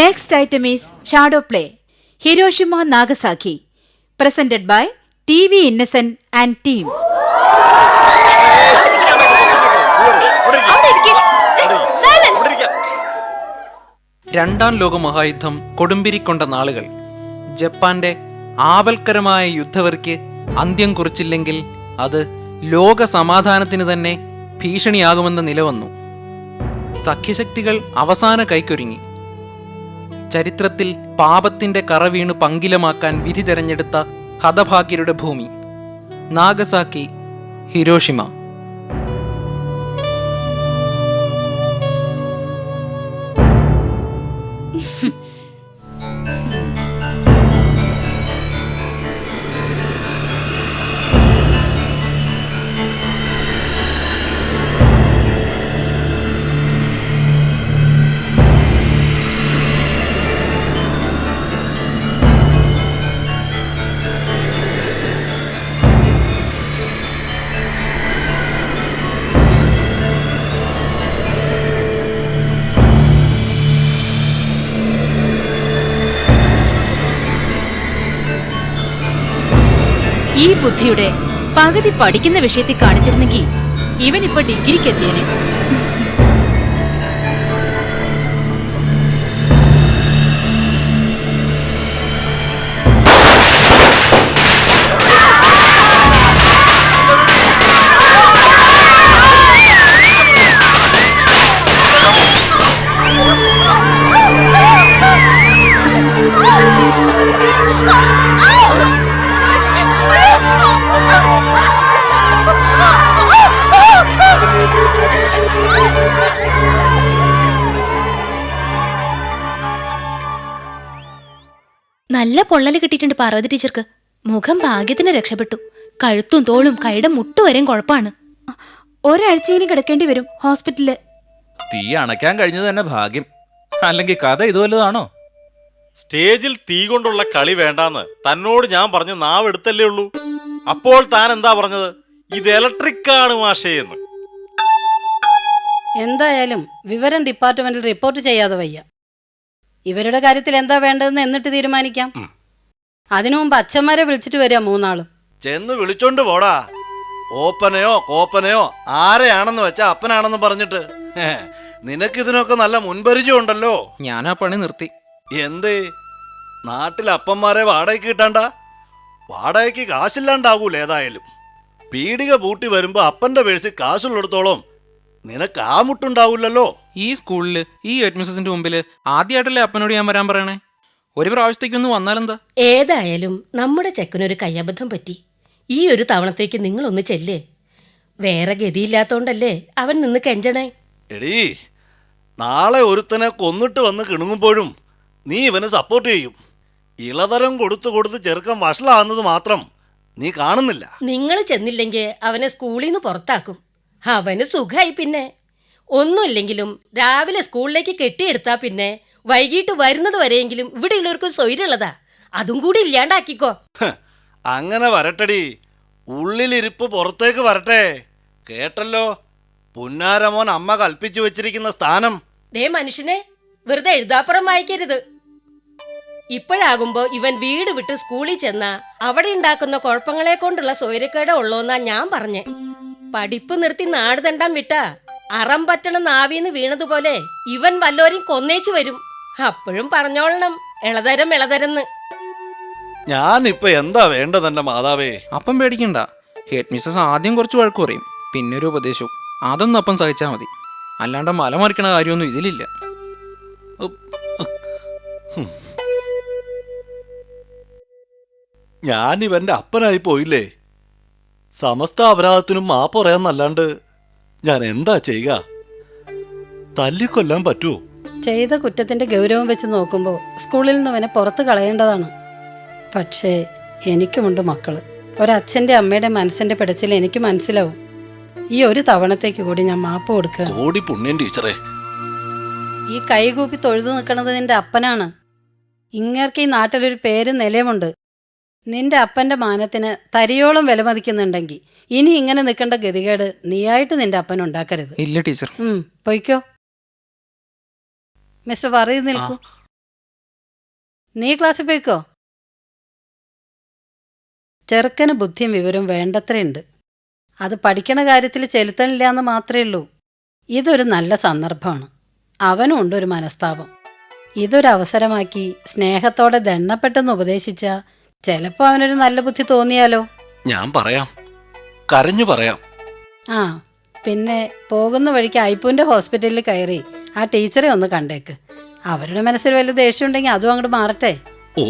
Next item is Shadow Play, Hiroshima Nagasaki, presented by TV Innocent and team. രണ്ടാം ലോകമഹായുദ്ധം കൊടുമ്പിരിക്കൊണ്ട നാളുകൾ. ജപ്പാന്റെ ആപൽക്കരമായ യുദ്ധവെറിക്ക് അന്ത്യം കുറിച്ചില്ലെങ്കിൽ അത് ലോക സമാധാനത്തിന് തന്നെ ഭീഷണിയാകുമെന്ന നിലവന്നു. സഖ്യശക്തികൾ അവസാന കൈക്കൊരുങ്ങി. ചരിത്രത്തിൽ പാപത്തിന്റെ കറ വീണു പങ്കിലമാക്കാൻ വിധി തെരഞ്ഞെടുത്ത ഹതഭാഗ്യരുടെ ഭൂമി നാഗസാക്കി, ഹിരോഷിമ. ഈ ബുദ്ധിയുടെ പകുതി പഠിക്കുന്ന വിഷയത്തിൽ കാണിച്ചിരുന്നെങ്കിൽ ഇവനിപ്പോ ഡിഗ്രിക്ക് എത്തിയനെ. നല്ല പൊള്ളല് കിട്ടിയിട്ടുണ്ട് പാർവതി ടീച്ചർക്ക്. മുഖം ഭാഗ്യത്തിന് രക്ഷപ്പെട്ടു. കഴുത്തും തോളും കൈയുടെ മുട്ടുവരെയും കുഴപ്പമാണ്. ഒരാഴ്ചയിലും കിടക്കേണ്ടി വരും ഹോസ്പിറ്റലില്. തീ അണയ്ക്കാൻ കഴിഞ്ഞത് തന്നെ ഭാഗ്യം. അല്ലെങ്കിൽ കഥ ഇതുവല്ലതാണോ? സ്റ്റേജിൽ തീ കൊണ്ടുള്ള കളി വേണ്ടാന്ന് തന്നോട് ഞാൻ പറഞ്ഞു നാവ് എടുത്തല്ലേ ഉള്ളൂ. അപ്പോൾ താൻ എന്താ പറഞ്ഞത്? ഇത് ഇലക്ട്രിക് ആണ് മാഷേന്ന്. എന്തായാലും വിവരം ഡിപ്പാർട്ട്മെന്റിൽ റിപ്പോർട്ട് ചെയ്യാതെ വയ്യ. ഇവരുടെ കാര്യത്തിൽ എന്താ വേണ്ടതെന്ന് എന്നിട്ട് തീരുമാനിക്കാം. അതിനു മുമ്പ് അച്ഛന്മാരെ വിളിച്ചിട്ട് വരിക മൂന്നാളും. ചെന്ന് വിളിച്ചോണ്ട് പോടാ. ഓപ്പനയോ കോപ്പനയോ ആരെയാണെന്ന് വെച്ചാ അപ്പനാണെന്ന് പറഞ്ഞിട്ട്. നിനക്കിതിനൊക്കെ നല്ല മുൻപരിചയം ഉണ്ടല്ലോ. ഞാൻ ആ പണി നിർത്തി. എന്തേ? നാട്ടിൽ അപ്പന്മാരെ വാടകയ്ക്ക് കിട്ടാണ്ട? വാടകയ്ക്ക് കാശില്ലാണ്ടാകൂല. ഏതായാലും പീടിക പൂട്ടി വരുമ്പോ അപ്പന്റെ പേഴ്സിൽ കാശുള്ളിടത്തോളം നിനക്ക് ആ മുട്ടുണ്ടാവൂലല്ലോ. ഈ സ്കൂളില് ഈ ഹെഡ്മിസ്സസിന്റെ മുമ്പില് ആദ്യമായിട്ടല്ലേ അപ്പനോട് ഞാൻ വരാൻ പറയണേ. ഒരു പ്രാവശ്യത്തേക്കൊന്ന് വന്നാലെന്താ? ഏതായാലും നമ്മുടെ ചെക്കനൊരു കയ്യബദ്ധം പറ്റി. ഈ ഒരു തവണത്തേക്ക് നിങ്ങളൊന്ന് ചെല്ലേ. വേറെ ഗതിയില്ലാത്തോണ്ടല്ലേ അവൻ നിന്ന് കെഞ്ചണേ. എടീ, നാളെ ഒരുത്തനെ കൊന്നിട്ട് വന്ന് കിണുങ്ങുമ്പോഴും നീ ഇവന് സപ്പോർട്ട് ചെയ്യും. ഇളതരം കൊടുത്തു കൊടുത്ത് ചെറുക്കൻ വഷളാകുന്നത് മാത്രം നീ കാണുന്നില്ല. നിങ്ങൾ ചെന്നില്ലെങ്കിൽ അവനെ സ്കൂളിൽ നിന്ന് പുറത്താക്കും. അവന് സുഖമായി. പിന്നെ ഒന്നുമില്ലെങ്കിലും രാവിലെ സ്കൂളിലേക്ക് കെട്ടിയെടുത്താ പിന്നെ വൈകിട്ട് വരുന്നത് വരെയെങ്കിലും ഇവിടെ ഉള്ളവർക്ക് സ്വൈര്യമുള്ളതാ. അതും കൂടി ഇല്ലാണ്ടാക്കിക്കോ. അങ്ങനെ വരട്ടടി. ഉള്ളിലിരിപ്പ് പുറത്തേക്ക് വരട്ടെ. കേട്ടല്ലോ പുന്നാരമോൻ അമ്മ കൽപ്പിച്ചു വെച്ചിരിക്കുന്ന സ്ഥാനം. ദേ മനുഷ്യനെ വെറുതെ എഴുതാപ്പുറം വായിക്കരുത്. ഇപ്പോഴാകുമ്പോ ഇവൻ വീട് വിട്ട് സ്കൂളിൽ ചെന്നാ അവിടെ ഉണ്ടാക്കുന്ന കുഴപ്പങ്ങളെ കൊണ്ടുള്ള സ്വൈര്യക്കേട ഉള്ളോന്നാ ഞാൻ പറഞ്ഞേ. പഠിപ്പ് നിർത്തി നാട് തണ്ടാൻ വിട്ടാ അറം പറ്റണ നാവിന്ന് വീണതുപോലെ ഇവൻ വല്ലോരും കൊന്നേച്ചു വരും. അപ്പോഴും പറഞ്ഞോളണം ഇളതരം ഇളതരെന്ന്. ഞാനിപ്പോ എന്താ വേണ്ടതെന്റെ മാതാവേ? അപ്പം പേടിക്കണ്ട. ഹെഡ് മിസ്സസ് ആദ്യം കുറച്ച് വഴക്ക് പറയും, പിന്നെ ഒരു ഉപദേശവും. അതൊന്നും അപ്പം സഹിച്ചാൽ മതി. അല്ലാണ്ട് മല മറിക്കണ കാര്യമൊന്നും ഇതിലില്ല. ഞാനിവന്റെ അപ്പനായി പോയില്ലേ. സമസ്ത അപരാധത്തിനും മാപ്പ് പറയാന്നല്ലാണ്ട് ഞാൻ എന്താ ചെയ്യുക? തല്ലിക്കൊല്ലാൻ പറ്റുമോ? ചെയ്ത കുറ്റത്തിന്റെ ഗൗരവം വെച്ച് നോക്കുമ്പോൾ സ്കൂളിൽ നിന്ന് അവനെ പുറത്ത് കളയേണ്ടതാണ്. പക്ഷേ എനിക്കുമുണ്ട് മക്കള്. ഒരച്ഛൻ്റെ അമ്മയുടെ മനസ്സിന്റെ പിടച്ചിൽ എനിക്ക് മനസ്സിലാവും. ഈ ഒരു തവണത്തേക്ക് കൂടി ഞാൻ മാപ്പ് കൊടുക്കുക. കോടി പുണ്യം ടീച്ചറെ. ഈ കൈകൂപ്പി തൊഴുതു നിൽക്കണത് നിന്റെ അപ്പനാണ്. ഇങ്ങർക്ക് ഈ നാട്ടിലൊരു പേര് നിലയുമുണ്ട്. നിന്റെ അപ്പൻ്റെ മാനത്തിന് തരിയോളം വിലമതിക്കുന്നുണ്ടെങ്കിൽ ഇനി ഇങ്ങനെ നിൽക്കേണ്ട ഗതികേട് നീയായിട്ട് നിന്റെ അപ്പൻ ഉണ്ടാക്കരുത്. ഇല്ല ടീച്ചർ. പൊയ്ക്കോ. മിസ്റ്റർ പറയും നിൽക്കൂ. നീ ക്ലാസ്സിൽ പോയിക്കോ. ചെറുക്കന് ബുദ്ധിയും വിവരവും വേണ്ടത്രയുണ്ട്. അത് പഠിക്കണ കാര്യത്തിൽ ചെലുത്തണില്ല എന്ന് മാത്രമേ ഉള്ളൂ. ഇതൊരു നല്ല സന്ദർഭമാണ്. അവനും ഉണ്ട് ഒരു മനസ്താപം. ഇതൊരു അവസരമാക്കി സ്നേഹത്തോടെ ദണ്ണപ്പെട്ടെന്ന് ഉപദേശിച്ച ചിലപ്പോൾ അവനൊരു നല്ല ബുദ്ധി തോന്നിയാലോ. ഞാൻ പറയാം, കരഞ്ഞു പറയാം. ആ പിന്നെ പോകുന്ന വഴിക്ക് ഐപ്പൂൻ്റെ ഹോസ്പിറ്റലിൽ കയറി ആ ടീച്ചറെ ഒന്ന് കണ്ടേക്ക്. അവരുടെ മനസ്സിൽ വല്ല ദേഷ്യം ഉണ്ടെങ്കിൽ അതും അങ്ങോട്ട് മാറട്ടെ. ഓ